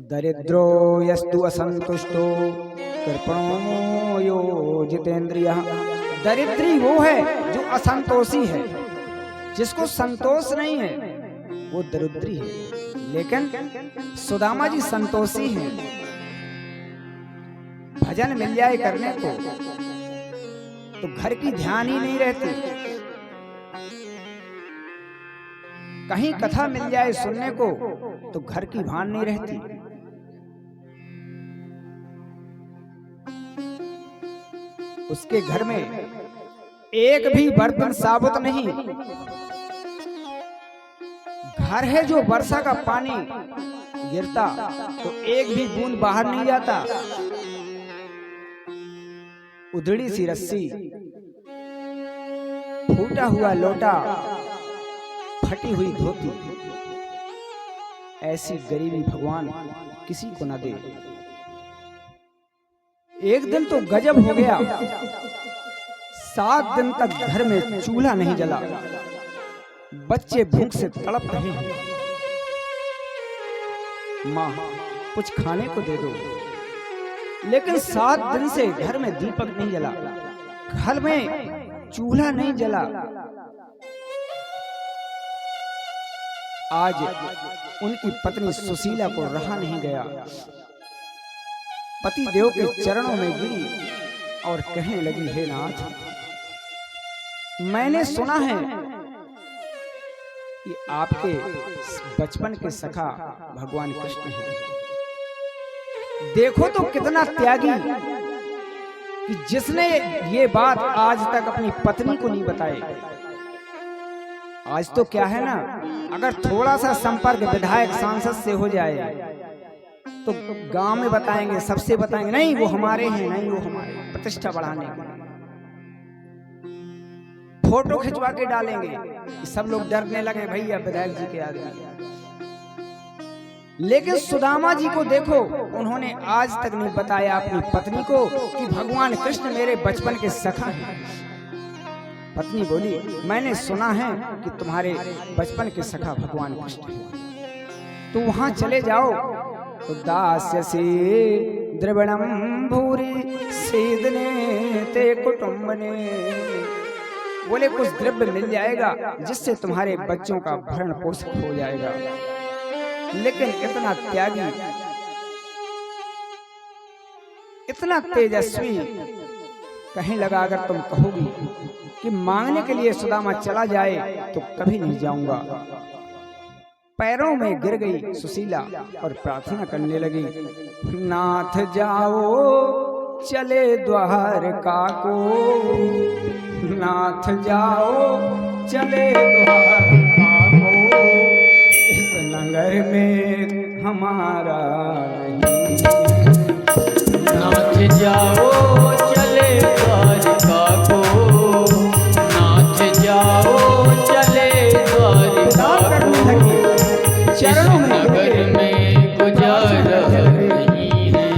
दरिद्रो यस्तु असंतुष्टो कृपणो यो जितेंद्रियः। दरिद्री वो है जो असंतोषी है, जिसको संतोष नहीं है वो दरिद्री है। लेकिन सुदामा जी संतोषी हैं। भजन मिल जाए करने को तो घर की ध्यान ही नहीं रहती, कहीं कथा मिल जाए सुनने को तो घर की भान नहीं रहती। उसके घर में एक भी बर्तन साबुत नहीं। घर है जो वर्षा का पानी गिरता तो एक भी बूंद बाहर नहीं जाता। उधड़ी सी रस्सी, फूटा हुआ लोटा, फटी हुई धोती, ऐसी गरीबी भगवान किसी को न दे। एक दिन तो गजब हो गया, 7 दिन तक घर में चूल्हा नहीं जला। बच्चे भूख से तड़प रहे हैं। माँ कुछ खाने को दे दो। लेकिन 7 दिन से घर में दीपक नहीं जला, घर में चूल्हा नहीं जला। आज उनकी पत्नी सुशीला को रहा नहीं गया। पति देव के चरणों में गिरी और कहने लगी, हे नाथ, मैंने सुना है कि आपके बचपन के सखा भगवान कृष्ण हैं। देखो तो कितना त्यागी कि जिसने ये बात आज तक अपनी पत्नी को नहीं बताई। आज तो क्या है ना, अगर थोड़ा सा संपर्क विधायक सांसद से हो जाए तो गांव में बताएंगे, सबसे बताएंगे, नहीं वो हमारे हैं, नहीं वो हमारे, प्रतिष्ठा बढ़ाने के फोटो खिंचवा के डालेंगे। सब लोग डरने लगे, भैया विधायक जी के आगे। लेकिन सुदामा जी को देखो, उन्होंने आज तक नहीं बताया अपनी पत्नी को कि भगवान कृष्ण मेरे बचपन के सखा हैं। पत्नी बोली, मैंने सुना है कि तुम्हारे बचपन के सखा भगवान कृष्ण हैं, तो वहां चले जाओ तो दास्यसि द्रविणं भूरि सीदने ते कुटुंबने। बोले कुछ द्रव्य मिल जाएगा जिससे तुम्हारे बच्चों का भरण पोषण हो जाएगा। लेकिन इतना त्यागी, इतना तेजस्वी, कहीं लगा अगर तुम कहोगी कि मांगने के लिए सुदामा चला जाए तो कभी नहीं जाऊंगा। पैरों में गिर गई सुशीला और प्रार्थना करने लगी, नाथ जाओ चले द्वारका को, नाथ जाओ चले द्वारका को, इस नगर में हमारा नहीं। नाथ जाओ चले द्वारका को, नाथ जाओ चले द्वारका को, चरणों में नगर में गुजारा नहीं है।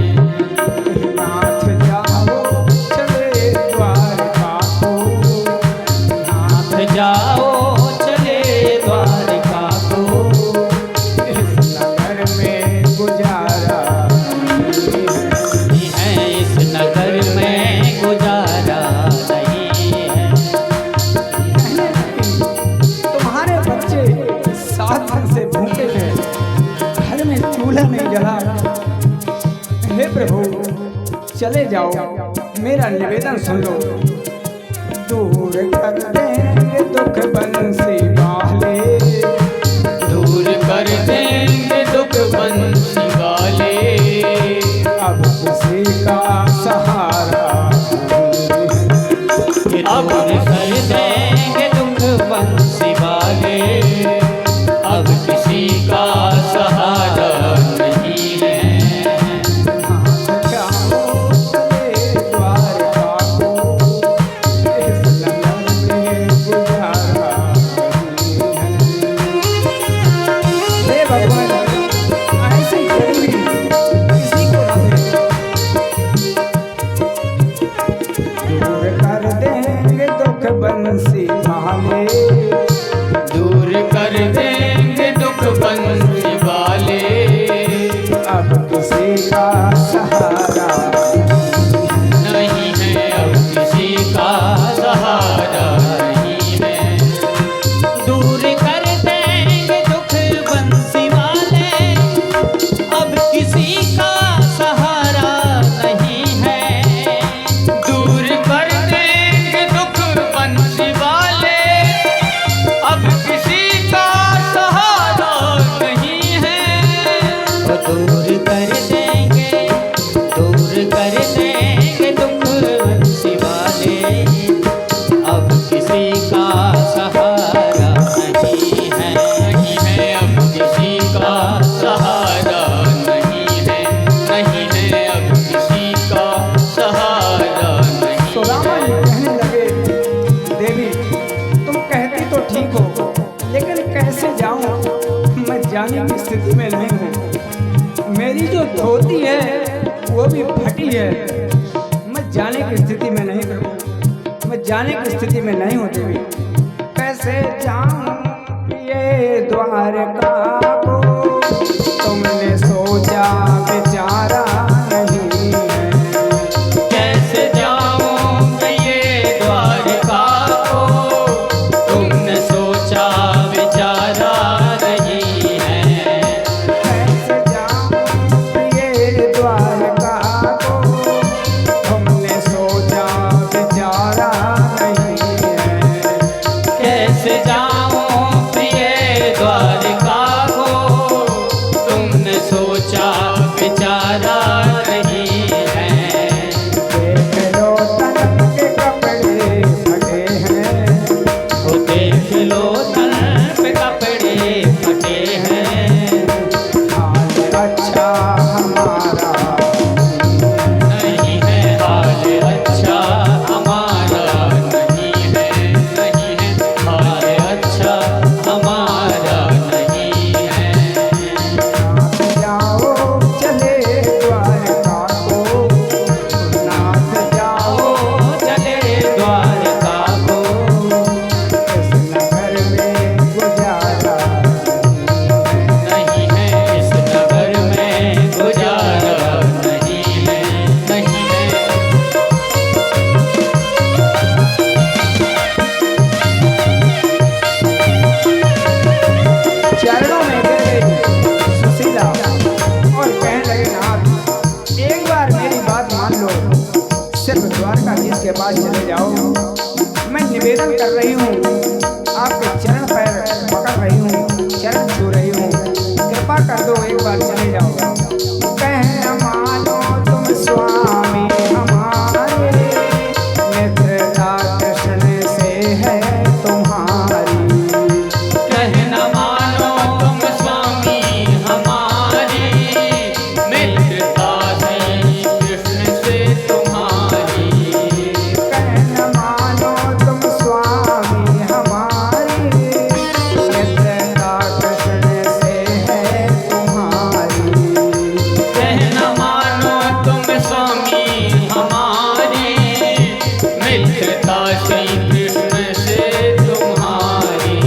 नाथ जाओ चले द्वारका को, नाथ जाओ चले द्वारका को, इस नगर में गुजारा नहीं है, इस नगर में गुजारा नहीं है। तुम्हारे बच्चे 7 दिन से भूखे हैं, घर में चूल्हा नहीं जला। हे प्रभु चले जाओ, मेरा निवेदन सुन लो। दूर कर देंगे दुख बंसी वाले, दूर कर देंगे दुख बंसी वाले, अब किसी का सहारा अब कर देंगे दुख बंसी वाले, अब किसी का सहारा नहीं है। नाथ जाओ चले द्वारका को, इस नगर में गुजारा नहीं। का सहारा नहीं है, अब किसी का सहारा नहीं है। दूर कर देंगे दुख बंसी वाले, अब किसी का सहारा नहीं है। दूर कर देंगे दुख बंसी वाले, अब किसी का सहारा नहीं है। वो दूर कर देंगे दुख बंसी वाले, अब किसी का सहारा नहीं है। नहीं है, अब किसी का सहारा नहीं है। नहीं है, अब किसी का सहारा नहीं सुदामा जी कहने लगे, देवी तुम कहती तो ठीक हो, लेकिन कैसे जाऊं? मैं जाने की स्थिति में नहीं हूँ। मेरी जो धोती है वो भी फटी है। मैं जाने की स्थिति में नहीं हूँ। मैं जाने की स्थिति में नहीं हूँ देवी। कैसे जाऊं ये द्वारका को? तुमने सोचा बेचारा नहीं है। कैसे जाऊं ये द्वारका को? तुमने सोचा विचारा नहीं है। कैसे जाऊं ये द्वारका को? तुमने सोचा बेचारा नहीं है। कैसे जाऊं प्रिय द्वारका को? तुमने सोचा विचारा नहीं है। देख लो तन के कपड़े फटे हैं। वो देख लो तन पे कपड़े फटे हैं। हाल अच्छा हमारा नहीं है, हाल अच्छा हमारा नहीं है। नहीं है, हाल अच्छा हमारा नहीं है। नाथ जाओ चले द्वारका को। नाथ जाओ चले द्वारका को। इस नगर में गुजारा नहीं है, इस नगर में गुजारा नहीं है। नहीं है, चरणों में गिर गई सुशीला और कहने लगे, नाथ एक बार मेरी बात मान लो। सिर्फ द्वारकाधीश के पास चले जाओ। मैं निवेदन कर रही हूँ, आपके चरण पैर पकड़ रही हूँ, चरण छू रही हूँ। कृपा कर दो, एक बार चले जाओ। कहना मानो तुम स्वामी हमारे, मित्रता कृष्ण से है तुम्हारी। कहना मानो तुम स्वामी हमारी, मित्रता श्री कृष्ण से तुम्हारी। कहना मानो तुम स्वामी हमारी, मित्रता कृष्ण से है तुम्हारी। कहना मानो तुम स्वामी हमारी, मित्रता श्री कृष्ण से तुम्हारी।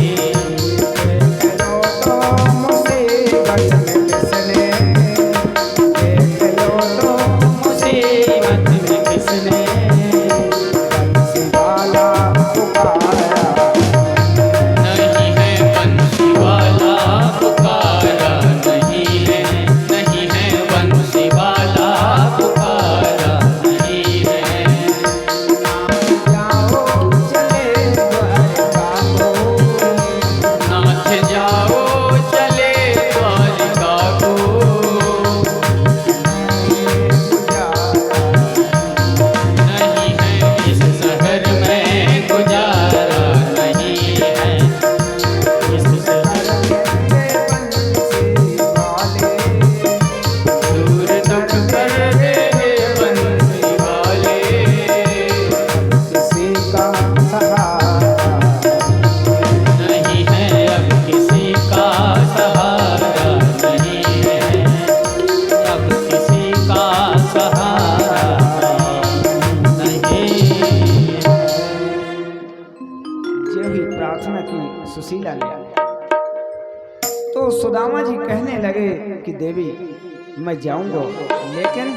देख लो तो मुसीबत में किसने, देख लो तो मुसीबत में किसने बंसी वाला पुकारा। नहीं है, बंसी वाला पुकारा नहीं है। नहीं है, बंसी वाला पुकारा नहीं है। जाओ चले द्वारका को। नाथ जाओ चले द्वारका को। नहीं है, इस शहर में गुजारा नहीं है। इस शहर दूर दुख कर देंगे बंसी वाले। किसी का सहारा नहीं है, अब किसी का सहारा नहीं है। अब किसी का सहारा नहीं है। जो ही प्रार्थना की सुशीला ने, तो सुदामा जी कहने लगे कि देवी मैं जाऊंगा, लेकिन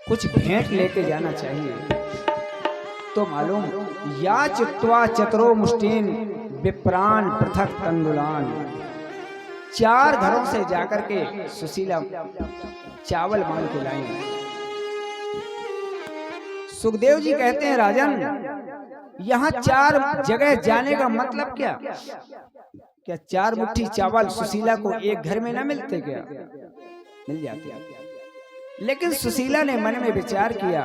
कुछ भेंट लेके जाना चाहिए। तो मालूम, या चित्वा चतुरो मुष्टिन विप्रान पृथक तंडुलान। 4 घरों से जाकर के सुशीला चावल मांग के लाई। सुखदेव जी कहते हैं, राजन यहाँ 4 जगह जाने का मतलब क्या? क्या 4 मुट्ठी चावल सुशीला को एक घर में ना मिलते क्या? मिल जाते। लेकिन सुशीला ने मन में विचार किया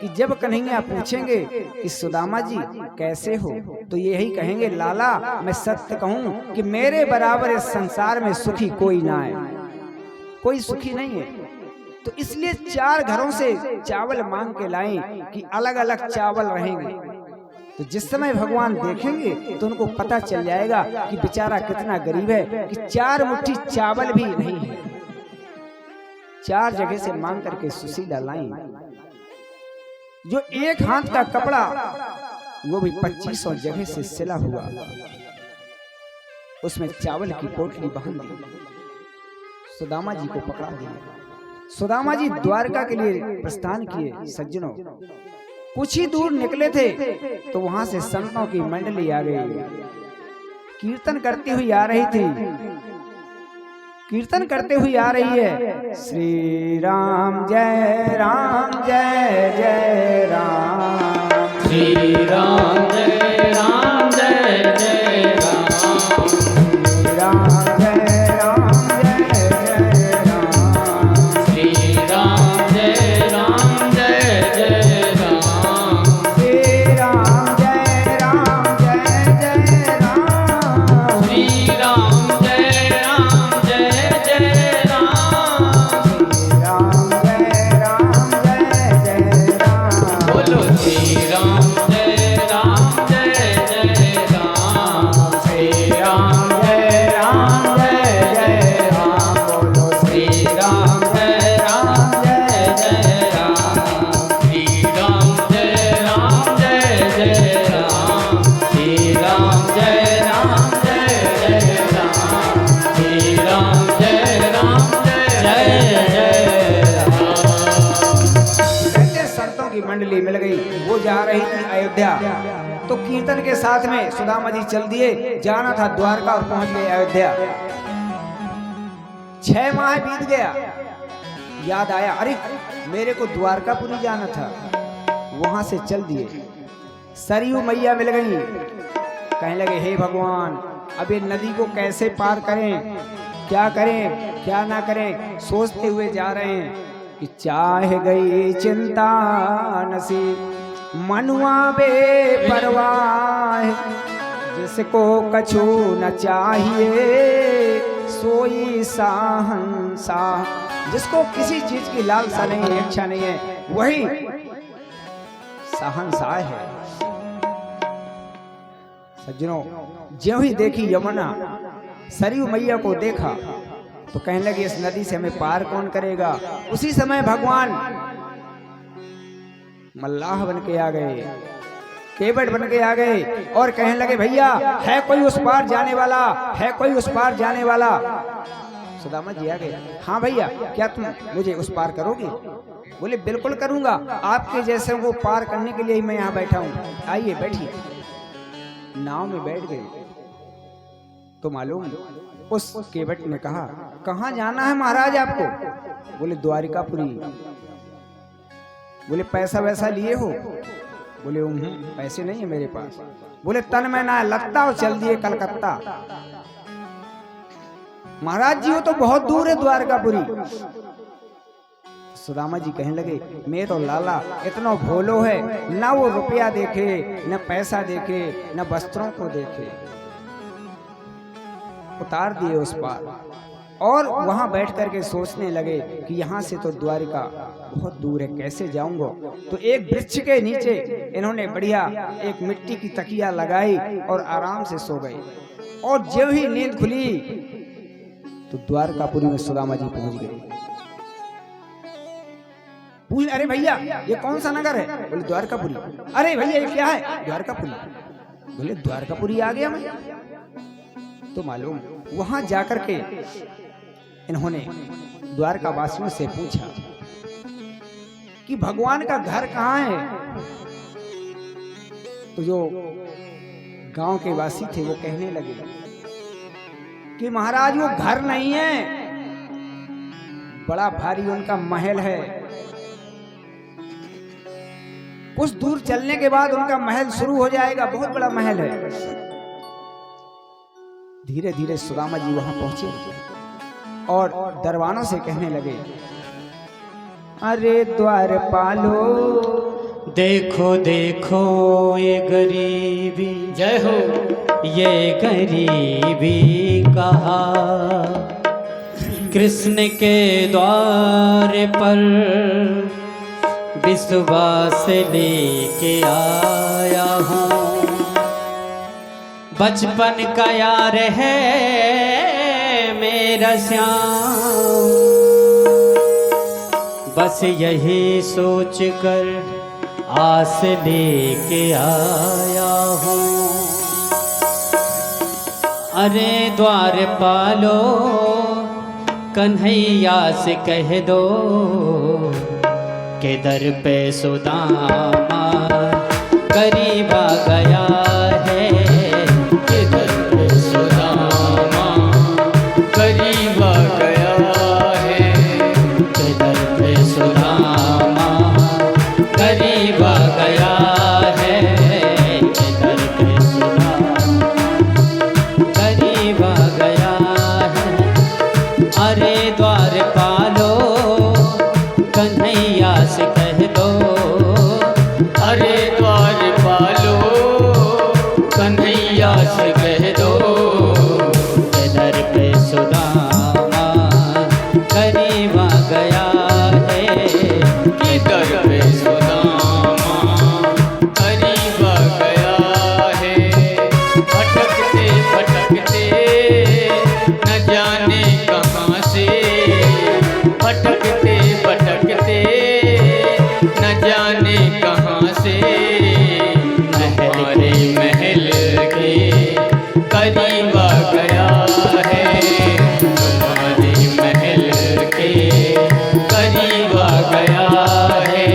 कि जब कन्हैया पूछेंगे कि सुदामा जी कैसे हो, तो यही कहेंगे, लाला मैं सत्य कहूं कि मेरे बराबर इस संसार में सुखी कोई ना है, कोई सुखी नहीं है। तो इसलिए 4 घरों से चावल मांग के लाएं कि अलग अलग चावल रहेंगे। तो जिस समय भगवान देखेंगे तो उनको पता चल जाएगा कि बेचारा कितना गरीब है कि 4 मुट्ठी चावल भी नहीं है। 4 जगह से मांग करके सुशीला लाई। जो एक हाथ का कपड़ा, वो भी 2500 जगह से सिला हुआ, उसमें चावल की पोटली बांध दी, सुदामा जी को पकड़ा दिया। सुदामा जी द्वारका के लिए प्रस्थान किए। सज्जनों, कुछ ही दूर निकले थे तो वहां से संतों की मंडली आ गई। कीर्तन करती हुई आ रही थी, कीर्तन करते हुए आ रही है, श्री राम जय जय राम, श्री राम जय राम जय जय राम, श्री राम जय राम जय जय राम, श्री राम जय राम जय जय राम, श्री राम जय राम जय जय राम, श्री राम जय राम जय जय राम, श्री राम जय राम जय जय राम, बोलो श्री राम जय राम जय जय राम, श्री राम जय राम जय जय राम, बोलो श्री राम जय राम जय जय राम, श्री राम जय राम जय जय राम, श्री राम जय राम जय जय राम, श्री राम जय राम जय जय राम। कहते संतों की मंडली मिल गई। वो जा रही थी अयोध्या, तो कीर्तन के साथ में सुदामा जी चल दिए। जाना था द्वारका और पहुंच गए अयोध्या। 6 माह बीत गया, याद आया, अरे मेरे को द्वारकापुरी जाना था। वहां से चल दिए। सरयू मैया मिल गई। कहने लगे, हे भगवान, अब ये नदी को कैसे पार करें, क्या करें क्या ना करें, सोचते हुए जा रहे हैं कि चाह गई चिंता नसी मनुआ बेपरवाह, जिसको कछु न चाहिए सोई साहंसाह। जिसको किसी चीज की लालसा नहीं है, इच्छा नहीं है, वही साहंसाह है। सज्जनों, ज्यों ही देखी यमुना, सरयू मैया को देखा तो कहने लगे, इस नदी से हमें पार कौन करेगा। उसी समय भगवान मल्लाह बन के आ गए, केवट बन के आ गए और कहने लगे, भैया है कोई उस पार जाने वाला, है कोई उस पार जाने वाला। सुदामा जी आ गए, हाँ भैया, क्या तुम मुझे उस पार करोगे? बोले, बिल्कुल करूंगा, आपके जैसे को पार करने के लिए ही मैं यहाँ बैठा हूँ। आइए बैठिए। नाव में बैठ गए तो मालूम, उस केवट ने कहा, कहाँ जाना है महाराज आपको? बोले, द्वारिकापुरी। बोले, पैसा वैसा लिए हो? बोले, पैसे नहीं है मेरे पास। बोले, तन में ना लगता और चल दिए कलकत्ता। महाराज जी, वो तो बहुत दूर है द्वारकापुरी। सुदामा जी कहने लगे, मैं तो लाला इतना भोलो है, ना वो रुपया देखे, न पैसा देखे, न वस्त्रों को देखे। उतार दिए उस पार और वहां बैठ करके सोचने लगे कि यहाँ से तो द्वारिका बहुत दूर है, कैसे जाऊंगा। तो एक वृक्ष के नीचे इन्होंने बढ़िया एक मिट्टी की तकिया लगाई और आराम से सो गए। और जो ही नींद खुली तो द्वारकापुरी में सुदामा जी पहुंच गए। पूछ, अरे भैया ये कौन सा नगर है? बोले, द्वारकापुरी। अरे भैया ये क्या है? द्वारकापुरी। बोले, द्वारकापुरी आ गया मैं। तो मालूम वहां जाकर के इन्होंने द्वारका वासियों से पूछा कि भगवान का घर कहाँ है। तो जो गांव के वासी थे वो कहने लगे कि महाराज वो घर नहीं है, बड़ा भारी उनका महल है। कुछ दूर चलने के बाद उनका महल शुरू हो जाएगा, बहुत बड़ा महल है। धीरे धीरे सुदामा जी वहां पहुंचे और दरबानों से कहने लगे, अरे द्वारपालो देखो देखो ये गरीबी, जय हो, ये गरीबी कहा कृष्ण के द्वार पर विश्वास लेके आया हूँ। बचपन का यार है मेरा श्याम, बस यही सोच कर आस लेके आया हूँ। अरे द्वारपालो कन्हैया से कह दो के दर पे सुदामा गरीब आ गया है, के दर पे सुदामा गरीब आ गया है, के दर पे सुदामा गरीब आ गया है, के दर पे सुदामा गरीब आ गया है। अरे द्वारपालो कन्हैया से कह दो, अरे द्वारपालो कन्हैया से कह दो के दर पे सुदामा गरीब आ गया है, के दर पे सुदामा गरीब आ गया है। भटकते भटकते न जाने कहाँ से, भटकते भटकते न जाने कहाँ से हमारे महल के करीब आ गया है, तुम्हारे महल के करीब आ गया है,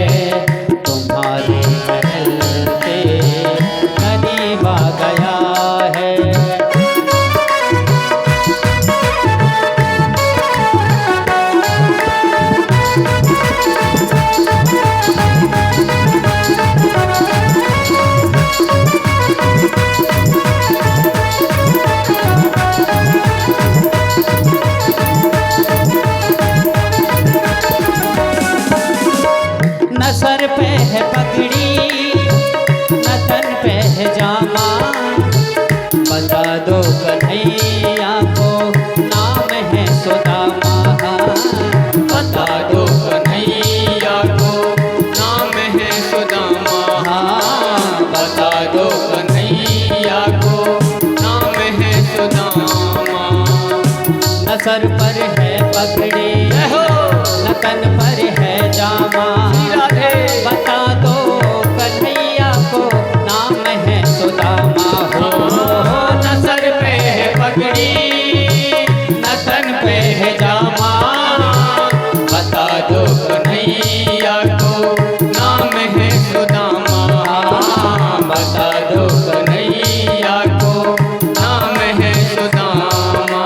तुम्हारे महल के करीब आ गया है। न सर पे है पगड़ी न तन पे है जामा, बता दो कन्हैया को नाम है सुदामा, बता दो कन्हैया को नाम है सुदामा, बता दो कन्हैया को नाम है सुदामा। न सर पर है पगड़ी न तन पर है जामा, बता दो कन्हैया को नाम है सुदामा हो। न सर पे है पगड़ी न तन पे है जामा, बता दो कन्हैया को नाम है सुदामा, बता दो कन्हैया को नाम है सुदामा।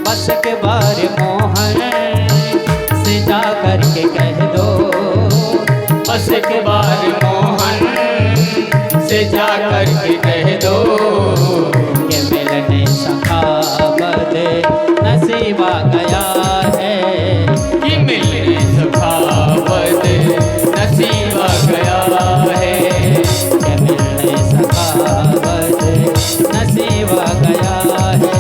बस के बार मोहन से जा करके कह दो, बस के बार मोहन से जा करके कह दो कि मिलने सखावत नसीब आ गया है, कि मिलने सखावत नसीब आ गया है, कि मिलने सखावत नसीब आ गया है।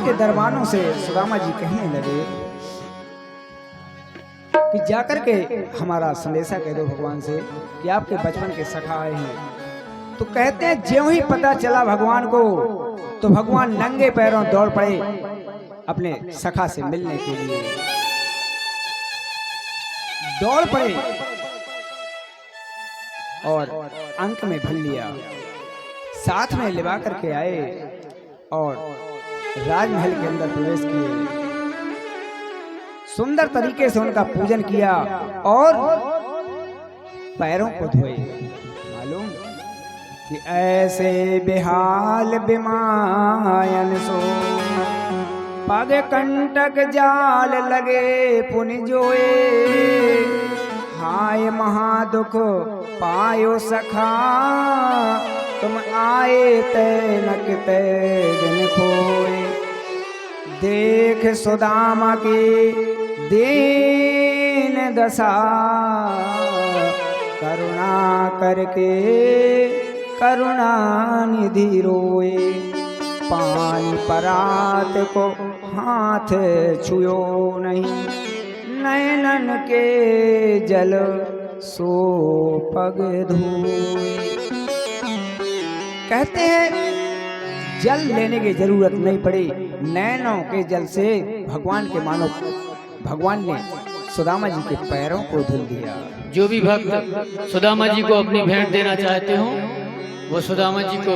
के दरबानों से सुदामा जी कहने लगे कि जाकर के हमारा संदेशा कह दो भगवान से कि आपके बचपन के सखा आए हैं। तो कहते हैं ज्यों ही पता चला भगवान को तो भगवान नंगे पैरों दौड़ पड़े अपने सखा से मिलने के लिए। दौड़ पड़े और अंक में भर लिया, साथ में लिवा करके आए और राजमहल के अंदर प्रवेश किए। सुंदर तरीके से उनका पूजन किया और पैरों को धोए। मालूम कि ऐसे बेहाल बिमायन सो पग कंटक जाल लगे पुनि जोए। हाय महादुख पायो सखा तुम आए तैनक तै दिन खोए। देख सुदामा की दीन दशा करुणा करके करुणा निधि रोए। पान परात को हाथ छुयो नहीं, नैनन के जल सो पग धोए। कहते हैं जल लेने की जरूरत नहीं पड़ी, नैनों के जल से भगवान के मानो भगवान ने सुदामा जी के पैरों को धुल दिया। जो भी भक्त सुदामा जी को अपनी भेंट देना चाहते हो वो सुदामा जी को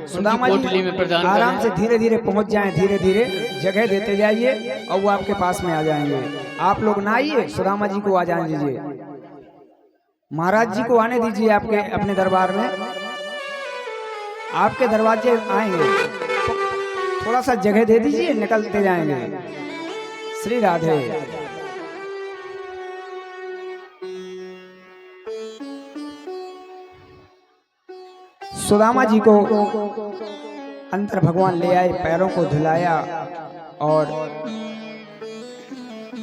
सुदामा पोटली में प्रदान करें। आराम से धीरे धीरे पहुंच जाएं, धीरे धीरे जगह देते जाइए और वो आपके पास में आ जाएंगे। आप लोग ना आइए, सुदामा जी को आ जाने दीजिए, महाराज जी को आने दीजिए आपके अपने दरबार में। आपके दरवाजे आएंगे, थोड़ा सा जगह दे दीजिए, निकलते जाएंगे। श्री राधे। सुदामा जी को अंतर भगवान ले आए, पैरों को धुलाया और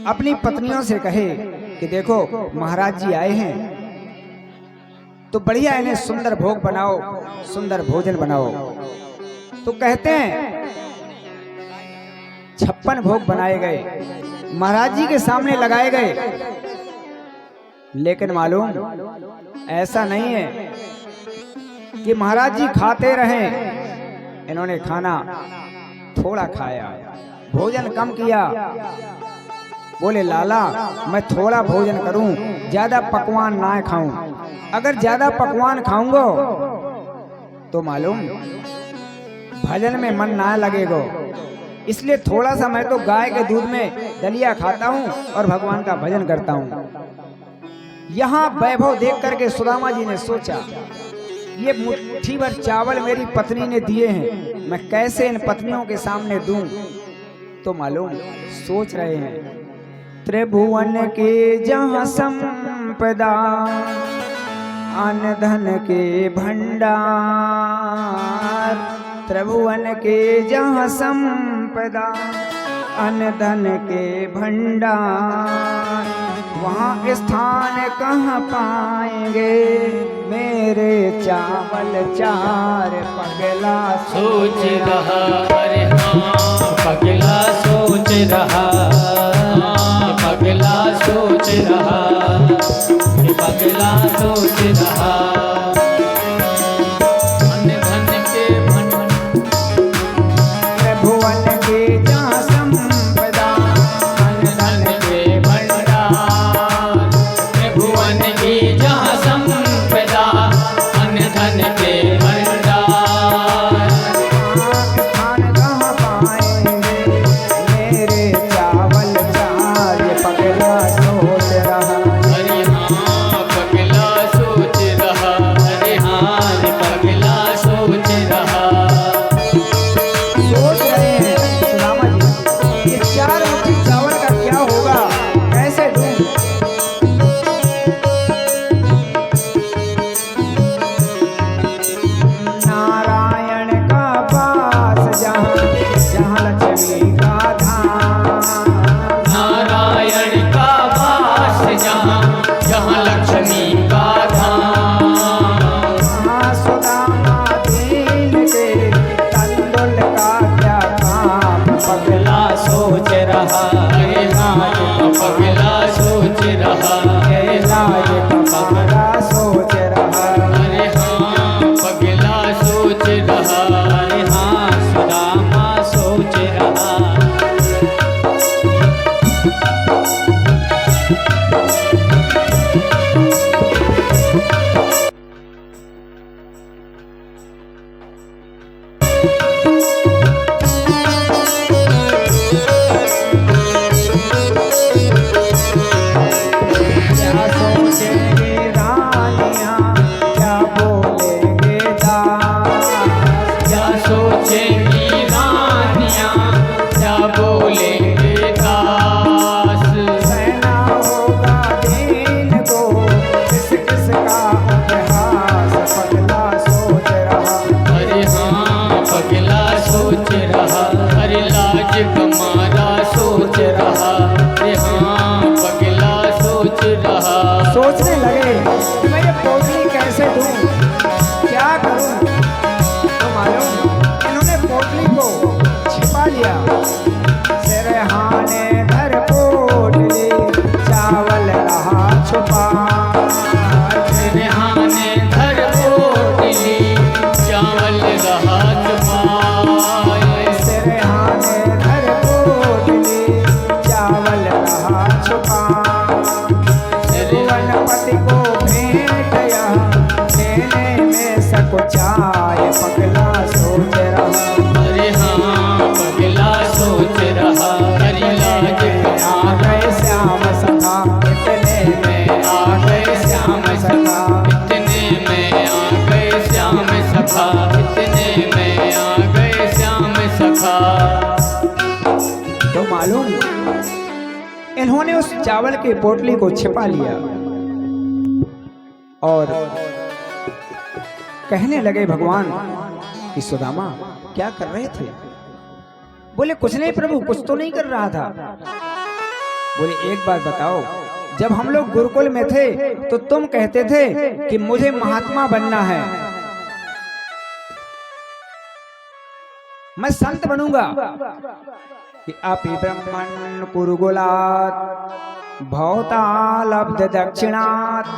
अपनी पत्नियों से कहे कि देखो महाराज जी आए हैं तो बढ़िया इन्हें सुंदर भोग बनाओ, सुंदर भोजन बनाओ। तो कहते हैं 56 भोग बनाए गए, महाराज जी के सामने लगाए गए। लेकिन मालूम ऐसा नहीं है कि महाराज जी खाते रहे। इन्होंने खाना थोड़ा खाया, भोजन कम किया। बोले लाला मैं थोड़ा भोजन करूं, ज्यादा पकवान ना खाऊं। अगर ज्यादा पकवान खाऊंगा तो मालूम भजन में मन ना लगेगा, इसलिए थोड़ा सा मैं तो गाय के दूध में दलिया खाता हूं और भगवान का भजन करता हूं। यहाँ वैभव देख करके सुदामा जी ने सोचा ये मुट्ठी भर चावल मेरी पत्नी ने दिए हैं, मैं कैसे इन पत्नियों के सामने दूं। तो मालूम सोच रहे हैं त्रिभुवन के जहाँ संपदा अन्न धन के भंडार। त्रिभुवन के जहाँ संपदा अन्न धन के भंडार, वहाँ स्थान कहाँ पाएंगे मेरे चावल चार। पगला सोच रहा, अरे हाँ पगला सोच रहा, पगला सोच रहा, पगला सोच रहा। अन्न धन के त्रिभुवन के जहाँ संपदा अन्न धन के भंडार, त्रिभुवन की जहाँ संपदा अन्न धन के भंडार, स्थान कहाँ पाएंगे मेरे चावल चार। पगला सोच रहा, अरे हाँ पगला सोच रहा, पगला सोच रहा ये लाज कमारा सोच रहा। अरे हाँ पगला सोच रहा अरे हाँ सुदामा सोच रहा। क्या सोचेंगी रानियां, क्या बोलेंगे दास। क्या सोचेंगी रानियाँ क्या बोलेंगे दास। सहना होगा दिन को किस किस का उपहास, पगला सोच रहा। अरे हाँ पगला सोच रहा। अरे लाज कमारा सोच रहा। अरे हाँ पगला सोच रहा। सोचने लगे कि मैं ये पोटली कैसे दूं, क्या करूं। तो मालूम इन्होंने पोटली को छिपा लिया। सिरहाने धर पोटली, चावल रहा छुपा। सिरहाने धर पोटली, चावल रहा छुपाए। सिरहाने धर पोटली, चावल रहा छुपा। त्रिभुवनपति को भेंट यह देने में सकुचाए, पगला सोच रहा। अरे हाँ पगला सोच रहा। अरे लाज आ कमारा गए श्याम सखा, इतने में आ गए श्याम सखा। इतने में आ गए श्याम सखा। इतने में आ गए श्याम सखा। तो मालूम इन्होंने उस चावल की पोटली को छिपा लिया और कहने लगे भगवान कि सुदामा क्या कर रहे थे। बोले कुछ नहीं प्रभु, कुछ तो नहीं कर रहा था। बोले एक बात बताओ, जब हम लोग गुरुकुल में थे तो तुम कहते थे कि मुझे महात्मा बनना है, मैं संत बनूंगा। कि अपि ब्रह्मन् कुरुकुलात् भवतालब्ध दक्षिणात्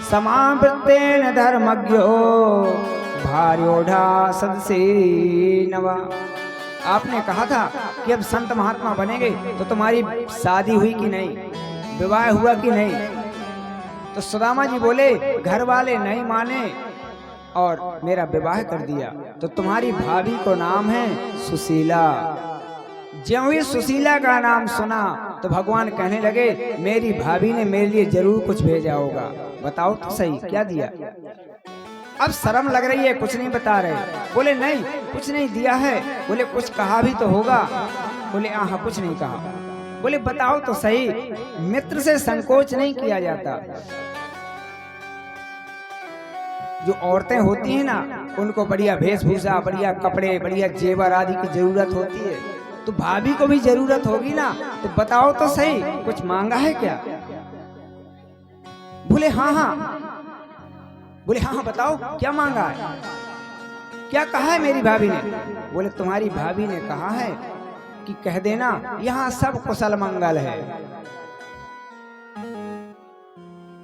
समावृत्तेन धर्मज्ञो भार्योढ़ा सदसे नवा। आपने कहा था कि अब संत महात्मा बनेंगे तो तुम्हारी शादी हुई कि नहीं, विवाह हुआ कि नहीं। तो सुदामा जी बोले घर वाले नहीं माने और मेरा विवाह कर दिया। तो तुम्हारी भाभी को नाम है सुशीला। ज्यों ही सुशीला का नाम सुना तो भगवान कहने लगे मेरी भाभी ने मेरे लिए जरूर कुछ भेजा होगा, बताओ तो सही क्या दिया। अब शर्म लग रही है, कुछ नहीं बता रहे। बोले नहीं कुछ नहीं दिया है। बोले कुछ कहा भी तो होगा। बोले हाँ कुछ नहीं कहा। बोले बताओ तो सही। मित्र से संकोच नहीं किया जाता। जो औरतें होती हैं ना, उनको बढ़िया वेशभूषा, बढ़िया कपड़े, बढ़िया जेवर आदि की जरूरत होती है। तो भाभी को भी जरूरत होगी ना, तो बताओ तो सही कुछ मांगा है क्या। बोले हाँ हाँ। बोले हाँ हाँ बताओ क्या मांगा है, क्या कहा है मेरी भाभी ने। बोले तुम्हारी भाभी ने कहा है कि कह देना यहाँ सब कुशल मंगल है,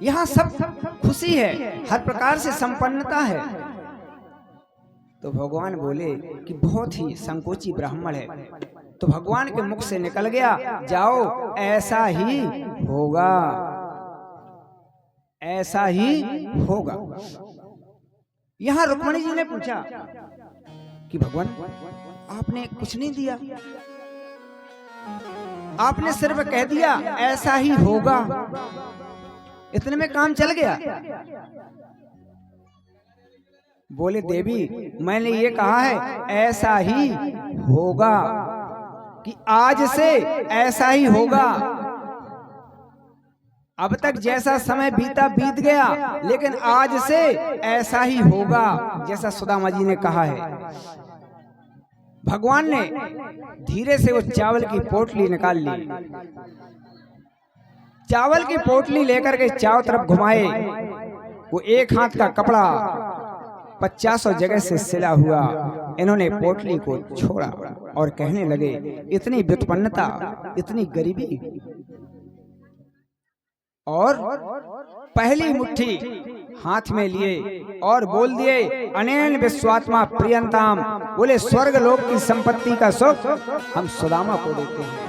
यहाँ सब खुशी है, हर प्रकार से संपन्नता है। तो भगवान बोले कि बहुत ही संकोची ब्राह्मण है। तो भगवान के मुख से निकल गया जाओ ऐसा ही होगा, ऐसा ही होगा। यहां रुक्मणी जी ने पूछा कि भगवान आपने कुछ नहीं दिया, आपने सिर्फ कह दिया ऐसा ही होगा, इतने में काम चल गया। बोले देवी मैंने ये कहा है ऐसा ही होगा, कि आज से ऐसा ही होगा। अब तक जैसा समय बीता बीत गया, लेकिन आज से ऐसा ही होगा जैसा सुदामा जी ने कहा है। भगवान ने धीरे से वो चावल की पोटली निकाल ली। चावल की पोटली लेकर के चारों तरफ घुमाए। वो एक हाथ का कपड़ा 50 जगह से सिला हुआ। इन्होंने पोटली को छोड़ा और कहने लगे इतनी व्युत्पन्नता, इतनी गरीबी, और पहली मुट्ठी हाथ में लिए और बोल दिए, अनेन विश्वात्मा प्रियंताम, बोले स्वर्ग लोक की संपत्ति का सुख हम सुदामा को देते हैं।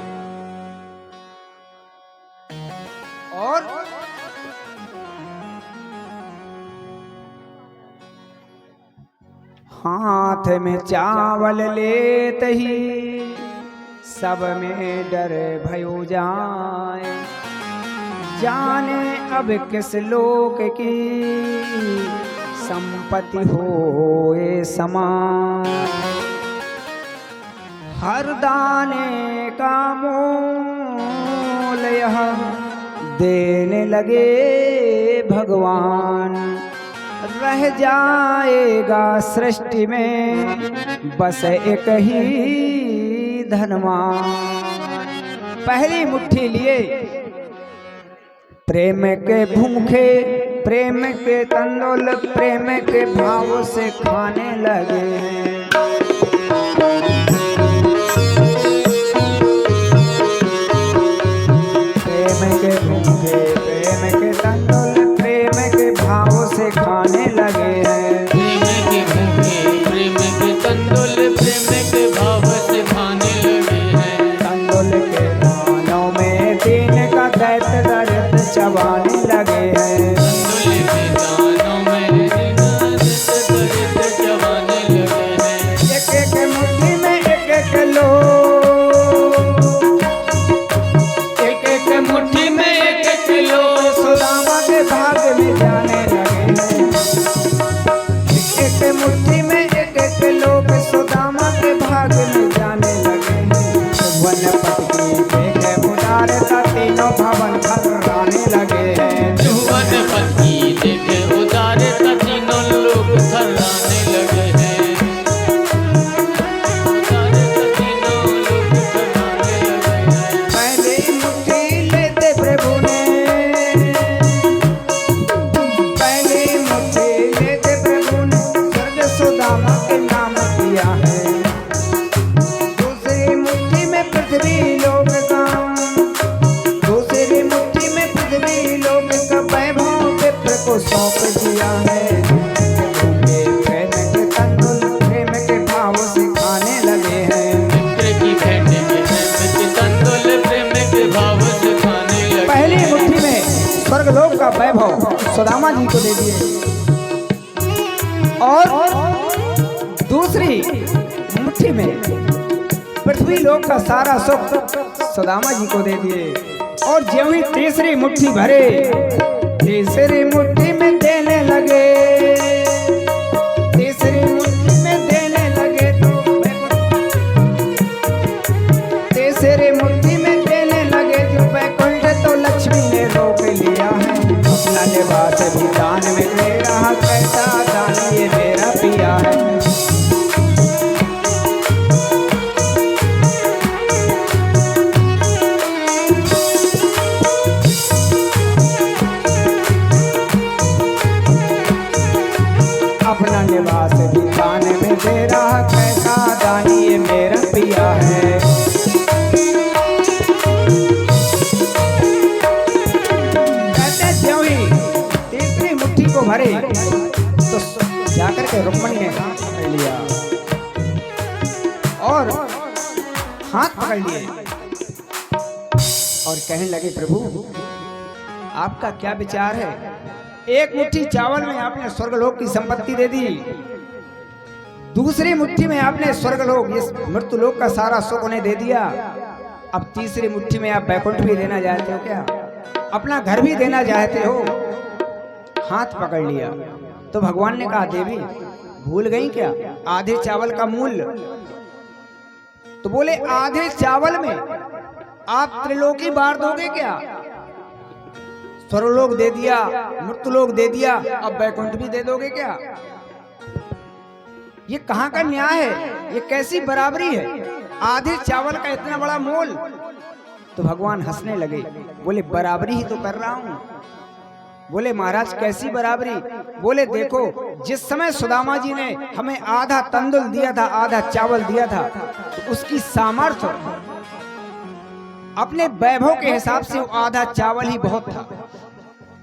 और हाथ में चावल लेते ही सब में डर भयो जाए, जाने अब किस लोक की संपत्ति हो ये समान। हर दाने का मोल यह देने लगे भगवान, रह जाएगा सृष्टि में बस एक ही धनवान। पहली मुट्ठी लिए प्रेम के भूखे, प्रेम के तंदुल, प्रेम के भाव से खाने लगे हैं। प्रेम के भूखे, प्रेम के तंदुल, प्रेम के भाव से खाने लगे हैं। प्रेम के भूखे, प्रेम के तंदुल, प्रेम के भाव से खाने लगे हैं। तंदुल के दानों में दीन का दैत्य दर्द चबाने लगे हैं। तंदुल के दानों में दर्द चबाने लगे हैं। एक एक मुट्ठी में एक एक लोग, एक एक मुट्ठी में एक एक लोग सुदामा के भाग में जाने लगे हैं। एक एक मुट्ठी में एक एक लोग सुदामा के भाग में जाने लगे हैं। वनपति की देखे उदारता तीनों भवन थर्राने लगे हैं। वनपति देखे उदारता तीनों लोग थर्राने लगे हैं। उदारता तीनों लोग थर्राने लगे हैं। पहले मुट्ठी लेते प्रभु ने, पहले मुट्ठी लेते प्रभु ने स्वर्ग सुदामा के नाम किया है। दूसरी मुट्ठी में पृथ्वी लोक का, दूसरी मुट्ठी में पृथ्वी लोक का वैभव विप्र को सौंप दिया है। भूखे प्रेम के तंदुल, प्रेम के भाव से खाने लगे हैं। मित्र की भेंट में प्रेम के तंदुल, प्रेम के भाव से खाने लगे। पहली मुट्ठी में स्वर्गलोक का वैभव सुदामा जी को दे दिए और दूसरी मुट्ठी में पृथ्वी लोक का सारा सुख सुदामा जी को दे दिए। और ज्यों ही तीसरी मुट्ठी भरे, तीसरी मुट्ठी में देने लगे, तीसरी मुट्ठी में देने लगे तो तीसरी मुट्ठी में देने लगे जो बैकुंठ तो लक्ष्मी ने रोक लिया है। अपना लिबास भी दान में दे रहा, कैसा दान ये मेरा पिया है। अपना लिबास भी दान में दे रहा, कैसा दान ये मेरा पिया है। कहते ज्यों ही तीसरी मुट्ठी को भरे तो जाकर के रुक्मणी ने हाथ पकड़ लिया और हाथ पकड़ लिए और कहने लगे, प्रभु आपका क्या विचार है? एक मुट्ठी चावल में आपने स्वर्गलोक की संपत्ति दे दी, दूसरी मुट्ठी में आपने स्वर्गलोक, इस मृत्युलोक का सारा सुख उन्हें दे दिया। अब तीसरी मुट्ठी में आप बैकुंठ भी देना चाहते हो क्या? अपना घर भी देना चाहते हो? हाथ पकड़ लिया तो भगवान ने कहा, देवी भूल गई क्या आधे चावल का मूल्य? तो बोले, आधे चावल में आप त्रिलोकी बार दोगे क्या? स्वर्गलोक दे दिया, मृत्युलोक दे दिया, अब बैकुंठ भी दे दोगे क्या? ये कहाँ का न्याय है? ये कैसी बराबरी है? आधे चावल का इतना बड़ा मोल? तो भगवान हंसने लगे, बोले बराबरी ही तो कर रहा हूं। बोले महाराज कैसी बराबरी? बोले देखो, जिस समय सुदामा जी ने हमें आधा तंदुल दिया था, आधा चावल दिया था, तो उसकी सामर्थ्य अपने वैभव के हिसाब से वो आधा चावल ही बहुत था,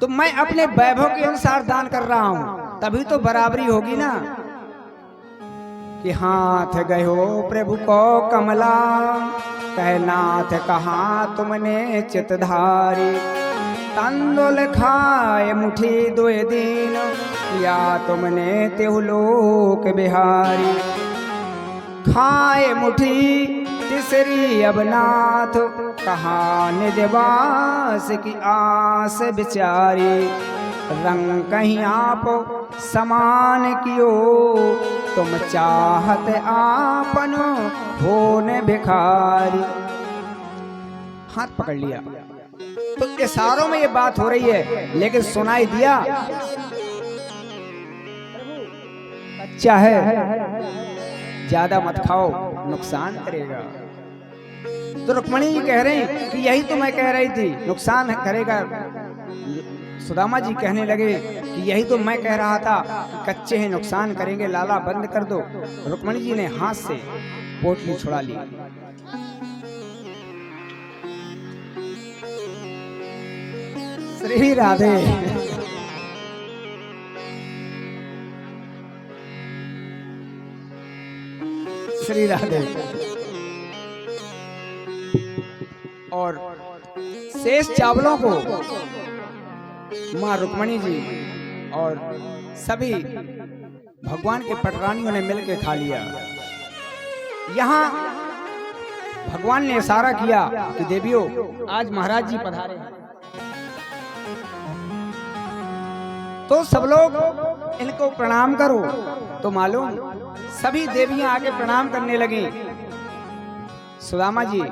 तो मैं अपने वैभव के अनुसार दान कर रहा हूं, तभी तो बराबरी होगी ना। कि हाथ गयो प्रभु को कमला, कहनाथ कहा तुमने चितधारी। तंदुल खाए मुठी 2 दिन, या तुमने तिहुलोक बिहारी। खाए मुठी तीसरी अब नाथ, कहा निजवास की आस बिचारी। रंग कहीं आप समान कियो, तुम चाहत आपन होने भिखारी। हाथ पकड़ लिया, तो इशारों में ये बात हो रही है, लेकिन सुनाई दिया अच्छा है, ज्यादा मत खाओ, नुकसान करेगा। तो रुक्मणी जी कह रहे हैं कि यही तो मैं कह रही थी, नुकसान करेगा। सुदामा जी कहने लगे कि यही तो मैं कह रहा था कि कच्चे हैं, नुकसान करेंगे, लाला बंद कर दो। रुक्मणी जी ने हाथ से पोटली छुड़ा ली। श्री राधे। श्री राधे। और शेष चावलों को माँ रुक्मणी जी और सभी भगवान के पटरानियों ने मिलकर खा लिया। यहाँ भगवान ने इशारा किया कि देवियों, आज महाराज जी पधारे हैं, तो सब लोग इनको प्रणाम करो। तो मालूम सभी देवियां आके प्रणाम करने लगी। सुदामा जी,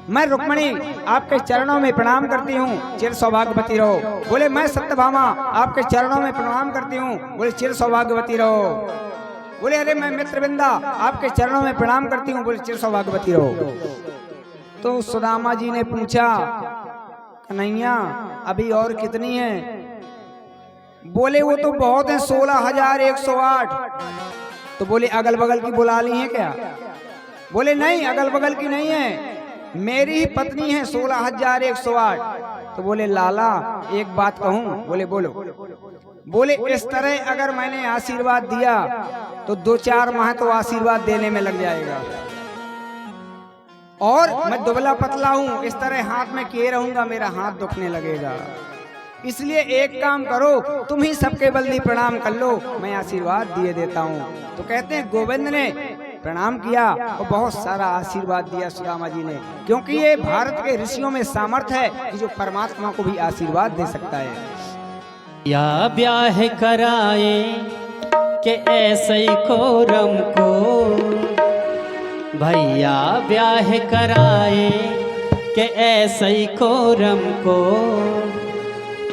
मैं रुक्मणी आपके चरणों में प्रणाम करती हूँ, चिर सौभाग्यवती रहो। बोले मैं सत्यभामा आपके चरणों में प्रणाम करती हूँ, बोले चिर सौभाग्यवती रहो। बोले अरे मैं मित्रविंदा आपके चरणों में प्रणाम करती हूँ, बोले चिर सौभाग्यवती रहो। तो सुदामा जी ने पूछा, कन्हैया अभी और कितनी है? बोले वो तो बहुत है, 16,108। तो बोले अगल बगल की बुला ली है क्या? बोले नहीं, अगल बगल की नहीं है, मेरी ही पत्नी है 16,108। तो बोले लाला एक बात कहूं? बोले बोलो। बोले इस तरह अगर मैंने आशीर्वाद दिया तो 2-4 माह तो आशीर्वाद देने में लग जाएगा, और मैं दुबला पतला हूं, इस तरह हाथ में किए रहूंगा, मेरा हाथ दुखने लगेगा। इसलिए एक काम करो, तुम ही सबके बल्दी प्रणाम कर लो, मैं आशीर्वाद दिए देता हूँ। तो कहते हैं गोविंद ने प्रणाम किया और बहुत सारा आशीर्वाद दिया सुदामा जी ने, क्योंकि ये भारत के ऋषियों में सामर्थ्य है कि जो परमात्मा को भी आशीर्वाद दे सकता है। या ब्याह कराए के ऐसे ही कोरम को, भैया ब्याह कराए के ऐसे ही कोरम को।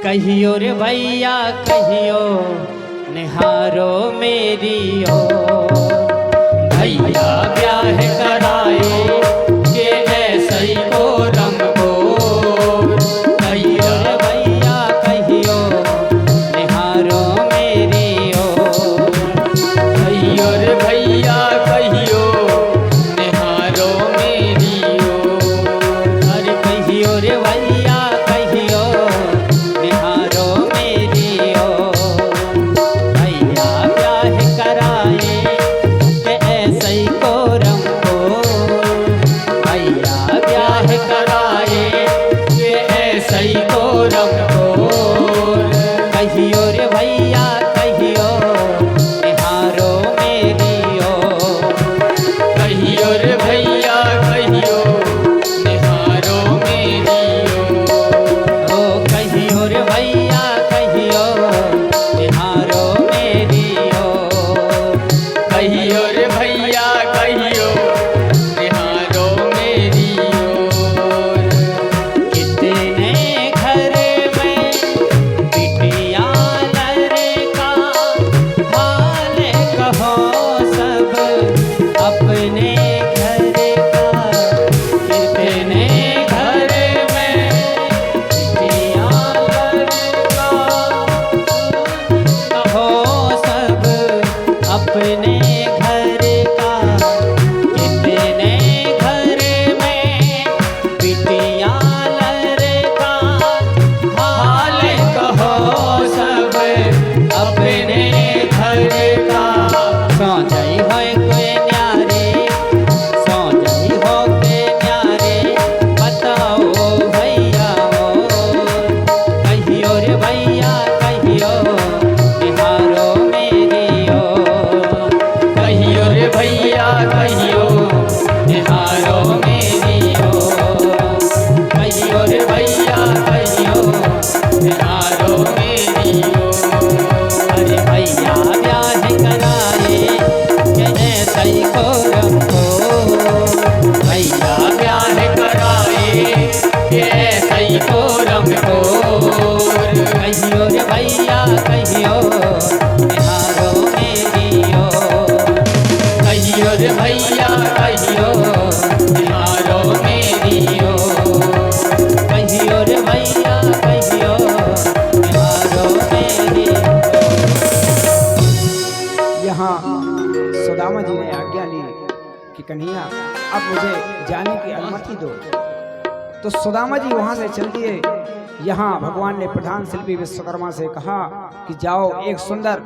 कहियो रे भैया कहियो निहारो मेरी ओर। भैया ब्याह कराए के ऐसे ही कोरम को। कहियो रे भैया कहियो निहारो मेरी ओर। कहियो रे भैया कहियो निहारो मेरी ओर। अरे कहियो रे भैया कहियो निहारो मेरी ओर। भैया ब्याह कराए के ऐसे ही कोरम को। राम और कहियो रे भैया कहियो निहारो मेरी ओर कहियो रे भैया कहियो निहारो मेरी ओर कहियो रे भैया कहियो निहारो मेरी यहाँ सुदामा जी ने आज्ञा ली कि कन्हैया अब मुझे जाने की अनुमति दो। तो सुदामा जी वहां से चल दिए। यहाँ भगवान ने प्रधान शिल्पी विश्वकर्मा से कहा कि जाओ एक सुंदर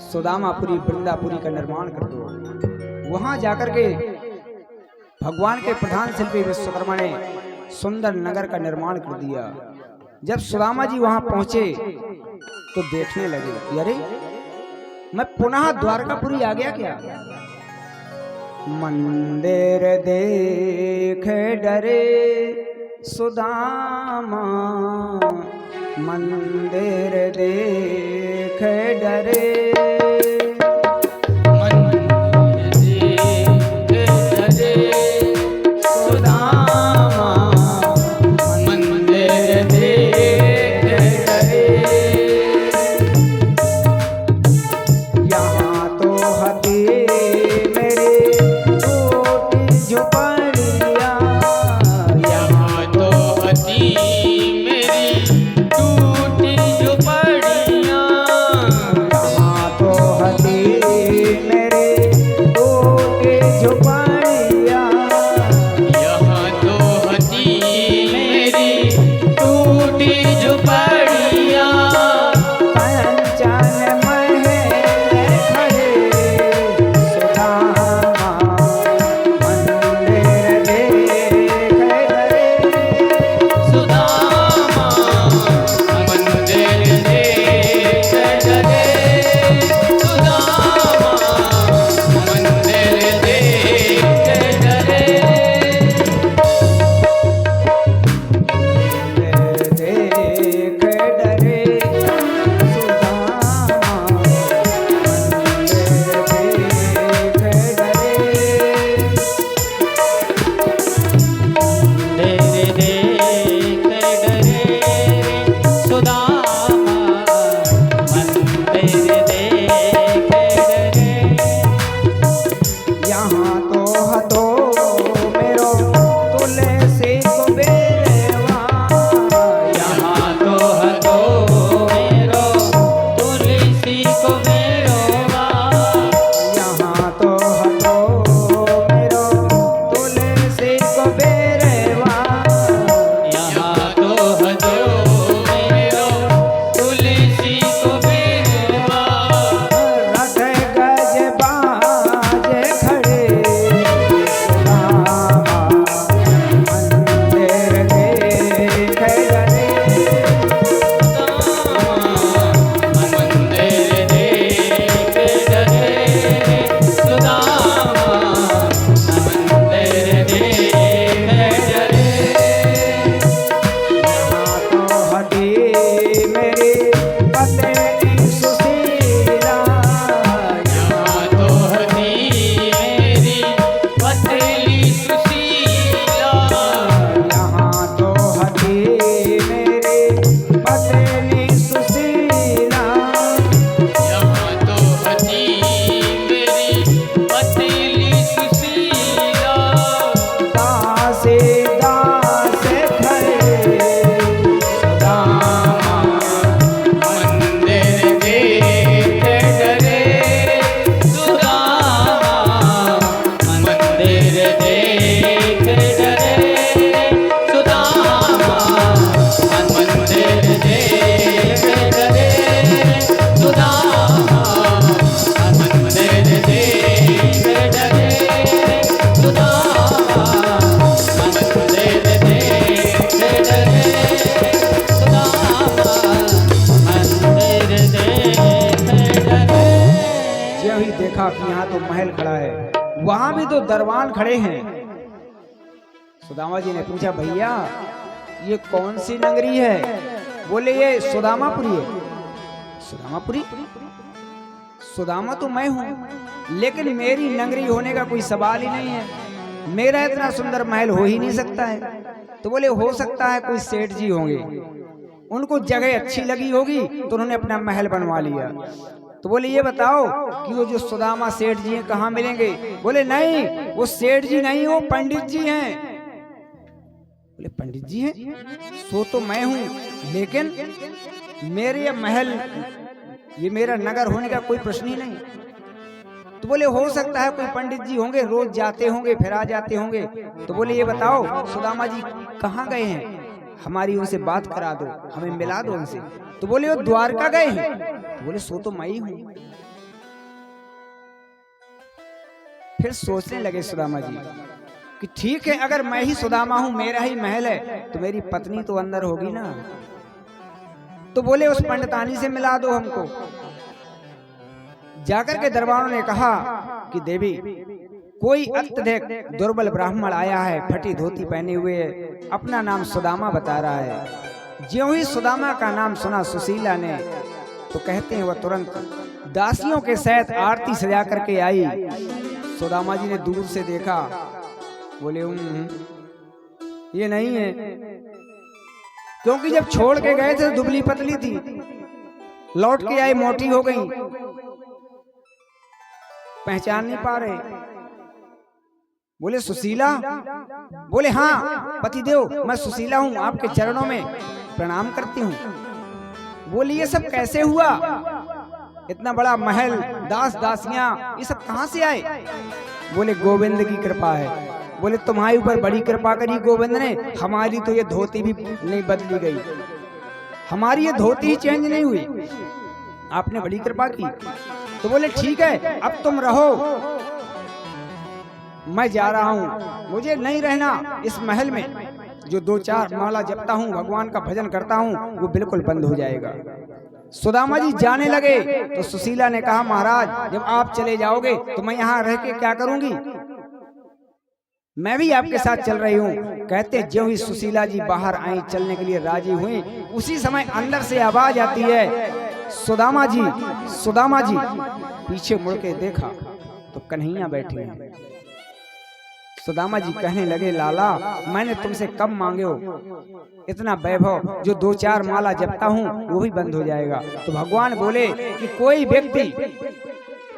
सुदामापुरी वृंदापुरी का निर्माण कर दो। वहां जाकर के भगवान के प्रधान शिल्पी विश्वकर्मा ने सुंदर नगर का निर्माण कर दिया। जब सुदामा जी वहां पहुंचे तो देखने लगे कि अरे मैं पुनः द्वारकापुरी आ गया क्या। मंदिर देख डरे सुदामा मंदिर देख डरे देखा कि यहाँ तो महल खड़ा है, वहां भी तो दरबान खड़े हैं। सुदामा जी ने पूछा, भैया ये कौन सी नगरी है? बोले ये सुदामापुरी है। सुदामापुरी? सुदामा तो मैं हूँ, लेकिन मेरी नगरी होने का कोई सवाल ही नहीं है। मेरा इतना सुंदर महल हो ही नहीं सकता है। तो बोले हो सकता है कोई सेठ जी होंगे, उनको जगह अच्छी लगी होगी तो उन्होंने अपना महल बनवा लिया। तो बोले ये बताओ कि वो जो सुदामा सेठ जी हैं कहाँ मिलेंगे? बोले नहीं, वो सेठ जी नहीं, वो पंडित जी हैं। बोले पंडित जी हैं? सो तो मैं हूं, लेकिन मेरे महल, ये मेरा नगर होने का कोई प्रश्न ही नहीं। तो बोले हो सकता है कोई पंडित जी होंगे, रोज जाते होंगे फिर आ जाते होंगे। तो बोले ये बताओ सुदामा जी कहाँ गए हैं, हमारी उनसे बात करा दो, हमें मिला दो उनसे। तो बोले वो द्वारका गए हैं। तो बोले सो तो मैं ही हूं। फिर सोचने लगे सुदामा जी कि ठीक है, अगर मैं ही सुदामा हूं, मेरा ही महल है, तो मेरी पत्नी तो अंदर होगी ना। तो बोले उस पंडितानी से मिला दो हमको। जाकर के दरबारों ने कहा कि देवी, कोई अत्यधिक दुर्बल ब्राह्मण आया है, फटी धोती पहने हुए, अपना नाम सुदामा बता रहा है। ज्यों ही सुदामा का नाम सुना सुशीला ने, तो कहते हैं वह तुरंत दासियों के सहित आरती सजा करके आई। सुदामा जी ने दूर से देखा, बोले ये नहीं है, क्योंकि जब छोड़ के गए थे दुबली पतली थी, लौट के आई मोटी हो गई, पहचान नहीं पा रहे। बोले सुशीला? बोले हाँ पतिदेव, मैं सुशीला हूँ, आपके चरणों में प्रणाम करती हूँ। बोले ये सब कैसे हुआ? इतना बड़ा महल, दास दासियां, ये सब कहाँ से आए? बोले गोविंद की कृपा है। बोले तुम्हारे ऊपर बड़ी कृपा करी गोविंद ने, हमारी तो ये धोती भी नहीं बदली गई, हमारी ये धोती ही चेंज नहीं हुई, आपने बड़ी कृपा की। तो बोले ठीक है, अब तुम रहो, मैं जा रहा हूँ, मुझे नहीं रहना इस महल में। जो 2-4 माला जपता हूँ, भगवान का भजन करता हूँ, वो बिल्कुल बंद हो जाएगा। सुदामा जी जाने लगे तो सुशीला ने कहा महाराज, जब आप चले जाओगे तो मैं यहाँ रह के क्या करूंगी, मैं भी आपके साथ चल रही हूँ। कहते ज्यों ही सुशीला जी बाहर आई, चलने के लिए राजी हुई, उसी समय अंदर से आवाज आती है, सुदामा जी, सुदामा जी। पीछे मुड़ के देखा तो कन्हैया बैठे हैं। सुदामा जी कहने लगे लाला, मैंने तुमसे कम मांगे हो, इतना वैभव, जो 2-4 माला जपता हूँ वो भी बंद हो जाएगा। तो भगवान बोले कि कोई व्यक्ति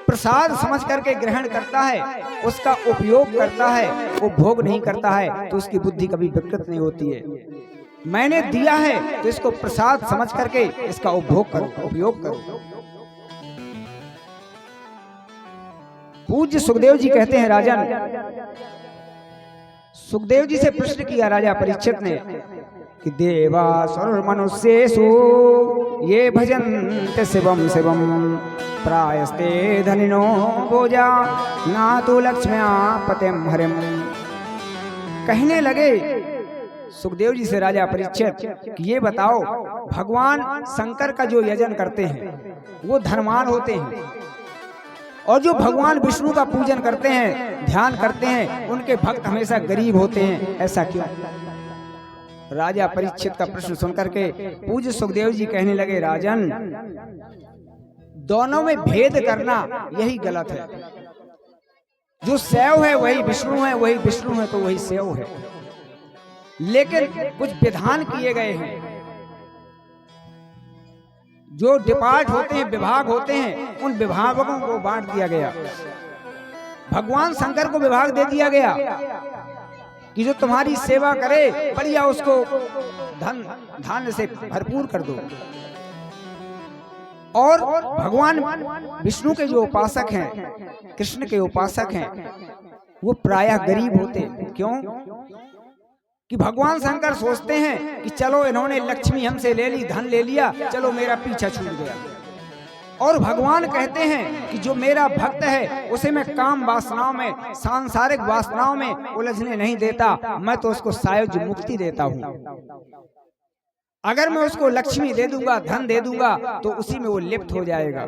प्रसाद समझ करके ग्रहण करता है, उसका उपयोग करता है, वो भोग नहीं करता है, तो उसकी बुद्धि कभी विकृत नहीं होती है। मैंने दिया है तो इसको प्रसाद समझ करके इसका उपभोग करो, उपयोग करो। पूज्य सुखदेव जी कहते हैं, राजन, सुखदेव जी से प्रश्न किया राजा परीक्षित ने कि देवासुर मनुष्येषु ये भजन्ते शिवम शिवम प्रायस्ते धनिनो भोजा ना तो लक्ष्म्या पतिम हरिम। कहने लगे सुखदेव जी से राजा परीक्षित कि ये बताओ, भगवान शंकर का जो यजन करते हैं वो धर्मान होते हैं, और जो भगवान विष्णु का पूजन करते हैं, ध्यान करते हैं, उनके भक्त हमेशा गरीब होते हैं, ऐसा क्यों? राजा परीक्षित का प्रश्न सुनकर के पूज्य सुखदेव जी कहने लगे, राजन, दोनों में भेद करना यही गलत है। जो शैव है वही विष्णु है, वही विष्णु है तो वही शैव है, लेकिन कुछ विधान किए गए हैं। जो डिपार्ट होते हैं, विभाग होते हैं, उन विभागों को बांट दिया गया। भगवान शंकर को विभाग दे दिया गया कि जो तुम्हारी सेवा करे, बढ़िया उसको धन धान्य से भरपूर कर दो। और भगवान विष्णु के जो उपासक हैं, कृष्ण के उपासक हैं, वो प्रायः गरीब होते हैं। क्यों? कि भगवान शंकर सोचते हैं कि चलो इन्होंने लक्ष्मी हमसे ले ली, धन ले लिया, चलो मेरा पीछा छूट गया। और भगवान कहते हैं कि जो मेरा भक्त है उसे मैं काम वासनाओं में, सांसारिक वासनाओं में उलझने नहीं देता, मैं तो उसको सायुज मुक्ति देता हूँ। अगर मैं उसको लक्ष्मी दे दूंगा, धन दे दूंगा, तो उसी में वो लिप्त हो जाएगा।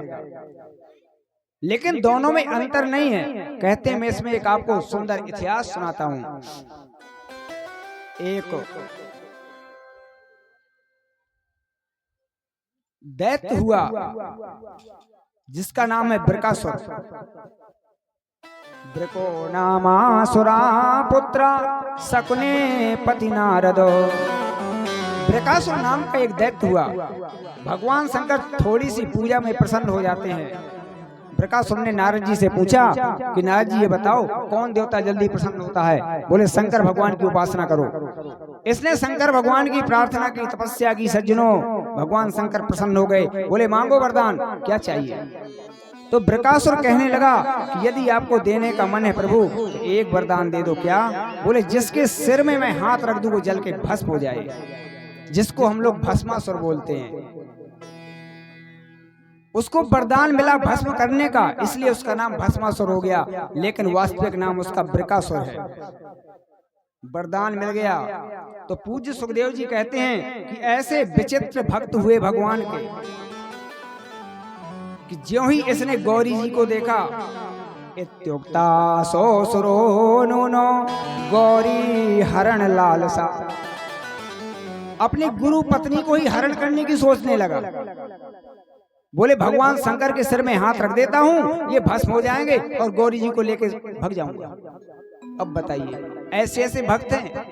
लेकिन दोनों में अंतर नहीं है। कहते हैं, मैं इसमें एक आपको सुंदर इतिहास सुनाता हूँ। एक दैत्य हुआ जिसका नाम है बृकासुर। ब्रको नामासुरा पुत्र शकुने पति नारदो। ब्रकासुर नाम का एक दैत्य हुआ। भगवान शंकर थोड़ी सी पूजा में प्रसन्न हो जाते हैं। ब्रकासुर ने नारद जी से पूछा कि नारद जी ये बताओ कौन देवता जल्दी प्रसन्न होता है। बोले शंकर भगवान की उपासना करो। इसने शंकर भगवान की प्रार्थना की, तपस्या की। सज्जनों, भगवान शंकर प्रसन्न हो गए। बोले मांगो वरदान, क्या चाहिए। तो ब्रकासुर कहने लगा कि यदि आपको देने का मन है प्रभु तो एक वरदान दे दो। क्या। बोले जिसके सिर में मैं हाथ रख दूं वो जल के भस्म हो जाए, जिसको हम लोग भस्मासुर बोलते हैं। उसको वरदान मिला भस्म करने का, इसलिए उसका नाम भस्मासुर हो गया, लेकिन वास्तविक नाम उसका ब्रकासुर है। वरदान मिल गया। तो पूज्य सुखदेव जी कहते हैं कि ऐसे विचित्र भक्त हुए भगवान के कि ज्यों ही इसने गौरी जी को देखा, इत्युक्ता सोसुरो नूनो गौरी हरण लालसा, अपनी गुरु पत्नी को ही हरण करने की सोचने लगा। बोले भगवान शंकर के सिर में हाथ रख देता हूं, ये भस्म हो जाएंगे और गौरी जी को लेके भाग जाऊंगा। अब बताइए, ऐसे ऐसे भक्त हैं।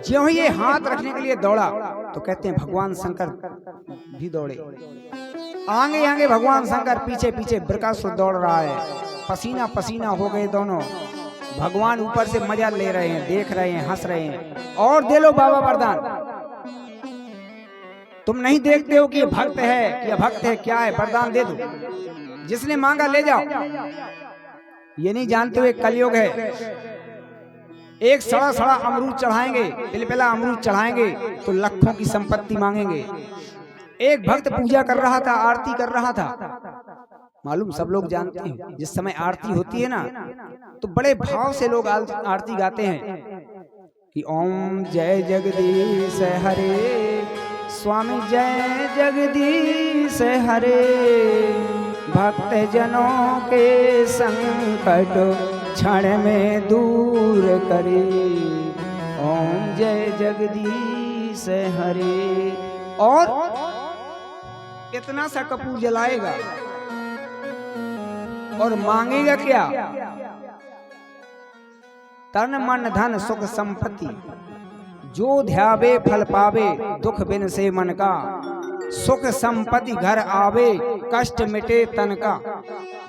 ज्यों ही ये हाथ रखने के लिए दौड़ा तो कहते हैं भगवान शंकर भी दौड़े। आगे आगे भगवान शंकर, पीछे पीछे ब्रकासुर दौड़ रहा है। पसीना पसीना हो गए दोनों। भगवान ऊपर से मजा ले रहे हैं, देख रहे हैं, हंस रहे हैं। और दे लो बाबा वरदान। तुम नहीं देखते हो कि ये भक्त है कि अभक्त है, क्या है, वरदान दे दो। जिसने मांगा ले जाओ। ये नहीं जानते हुए कलयुग है। एक सड़ा सड़ा अमरूद चढ़ाएंगे, पिलपिला अमरूद चढ़ाएंगे तो लाखों की संपत्ति मांगेंगे। एक भक्त पूजा कर रहा था, आरती कर रहा था। मालूम सब लोग जानते हैं, जिस समय आरती होती है ना तो बड़े भाव से लोग आरती गाते हैं कि ओम जय जगदीश हरे, स्वामी जय जगदीश हरे, भक्त जनों के संकट क्षण में दूर करे, ओम जय जगदीश हरे। और इतना सा कपूर जलाएगा और मांगेगा क्या। तन मन धन सुख संपत्ति, जो ध्यावे फल पावे, दुख बिन से मन का, सुख संपत्ति घर आवे, कष्ट मिटे तन का।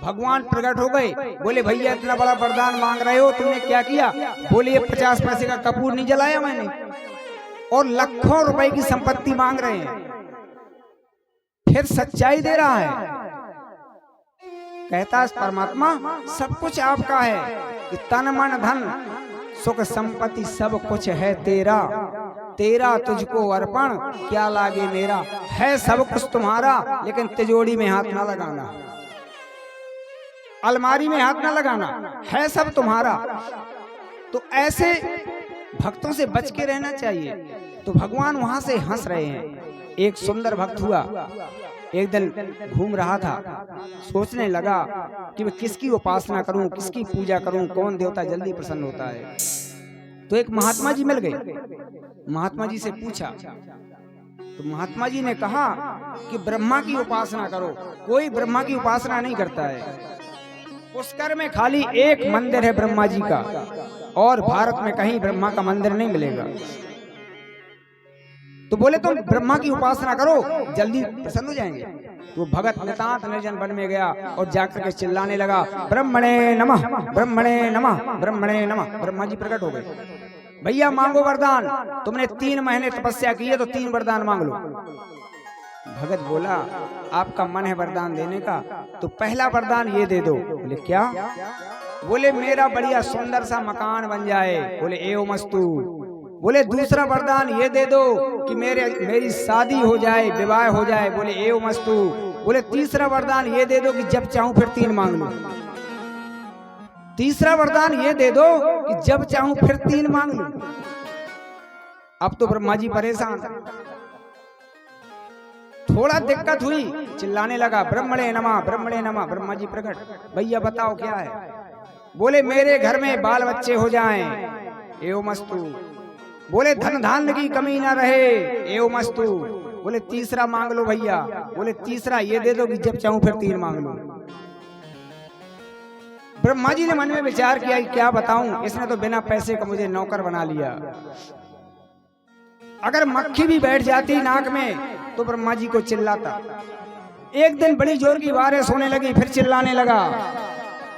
भगवान प्रकट हो गए। बोले भैया इतना बड़ा वरदान मांग रहे हो, तुमने क्या किया। बोले 50 पैसे का कपूर नहीं जलाया मैंने, और लाखों रुपए की संपत्ति मांग रहे हैं। फिर सच्चाई दे रहा है। कहता है परमात्मा सब कुछ आपका है, कि तन मन धन सुख संपत्ति सब कुछ है तेरा, तेरा तुझको अर्पण क्या लागे मेरा। है सब कुछ तुम्हारा, लेकिन तिजोरी में हाथ ना लगाना, अलमारी में हाथ ना लगाना, है सब तुम्हारा। तो ऐसे भक्तों से बच के रहना चाहिए। तो भगवान वहां से हंस रहे हैं। एक सुंदर भक्त हुआ, एक दिन घूम रहा था, सोचने लगा कि मैं किसकी उपासना करूं, किसकी पूजा करूं, कौन देवता जल्दी प्रसन्न होता है। तो एक महात्मा जी मिल गए। महात्मा जी से पूछा तो महात्मा जी ने कहा कि ब्रह्मा की उपासना करो। कोई ब्रह्मा की उपासना नहीं करता है। पुष्कर में खाली एक मंदिर है ब्रह्मा जी का, और भारत में कहीं ब्रह्मा का मंदिर नहीं मिलेगा। तो बोले तुम ब्रह्मा की उपासना करो, जल्दी प्रसन्न हो जाएंगे। तो भगत नितांत निर्जन वन में गया और जाकर के चिल्लाने लगा, ब्रह्मणे नमः, ब्रह्मणे नमः, ब्रह्मणे नमः। ब्रह्मा जी प्रकट हो गए। भैया मांगो वरदान, तुमने 3 महीने तपस्या की है तो 3 वरदान मांग लो। भगत बोला आपका मन है वरदान देने का, तो पहला वरदान ये दे दो। बोले क्या। बोले मेरा बढ़िया सुंदर सा मकान बन जाए। बोले एवमस्तु। बोले दूसरा वरदान ये दे दो कि मेरी शादी हो जाए, विवाह हो जाए। बोले एवमस्तु। बोले तीसरा वरदान ये दे दो कि जब चाहूं फिर 3 मांग लो। तीसरा वरदान ये दे दो कि जब चाहूं फिर 3 मांग लो। अब तो ब्रह्मा जी परेशान, थोड़ा दिक्कत हुई, चिल्लाने लगा ब्रह्मणे नमः, ब्रह्मणे नमः। ब्रह्मा जी प्रकट, भैया बताओ क्या है। बोले मेरे घर में बाल बच्चे हो जाएं, एवमस्तु। बोले धन धान्य की कमी ना रहे, एवमस्तु। बोले तीसरा मांग लो भैया। बोले तीसरा ये दे दो कि जब चाहूं फिर 3 मांग लो। ब्रह्मा जी ने मन में विचार किया कि क्या बताऊं, इसने तो बिना पैसे का मुझे नौकर बना लिया। अगर मक्खी भी बैठ जाती नाक में तो ब्रह्मा जी को चिल्लाता। एक दिन बड़ी जोर की बारिश होने लगी, फिर चिल्लाने लगा,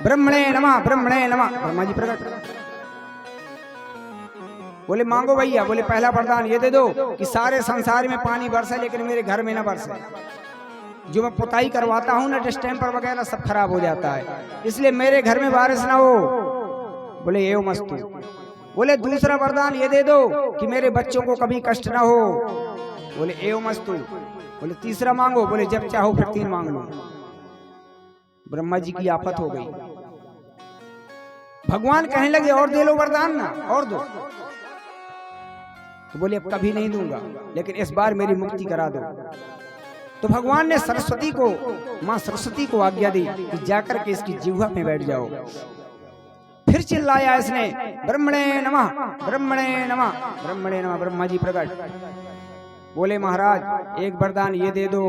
ब्रह्मणे नमः ब्रह्मणे नमः। ब्रह्मा जी प्रकट, बोले मांगो भैया। बोले पहला वरदान ये दे दो कि सारे संसार में पानी बरसे लेकिन मेरे घर में ना बरसे। जो मैं पुताई करवाता हूँ ना डिस्टेम्पर वगैरह सब खराब हो जाता है, इसलिए मेरे घर में बारिश ना हो। बोले ये मस्तू। बोले दूसरा वरदान ये दे दो कि मेरे बच्चों को कभी कष्ट ना हो। बोले ए मस्तू। बोले तीसरा मांगो। बोले जब चाहो फिर 3 मांग लो। ब्रह्मा जी की आफत हो गई। भगवान कहने लगे और दे लो वरदान ना, और दो। तो बोले अब कभी नहीं दूंगा, लेकिन इस बार मेरी मुक्ति करा दो। तो भगवान ने सरस्वती को, मां सरस्वती को आज्ञा दी कि जाकर के इसकी जिह्वा में बैठ जाओ। फिर चिल्लाया इसने, ब्रह्मणे नमः ब्रह्मणे नमः ब्रह्मणे नमः। ब्रह्मा जी प्रकट, बोले महाराज एक वरदान ये दे दो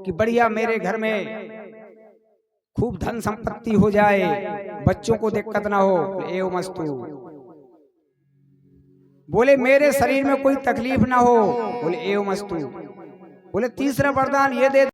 कि बढ़िया मेरे घर में खूब धन संपत्ति हो जाए, बच्चों को दिक्कत ना हो। एवं मस्तु। बोले मेरे शरीर में कोई तकलीफ ना हो। बोले एवं मस्तु। बोले तीसरा वरदान ये दे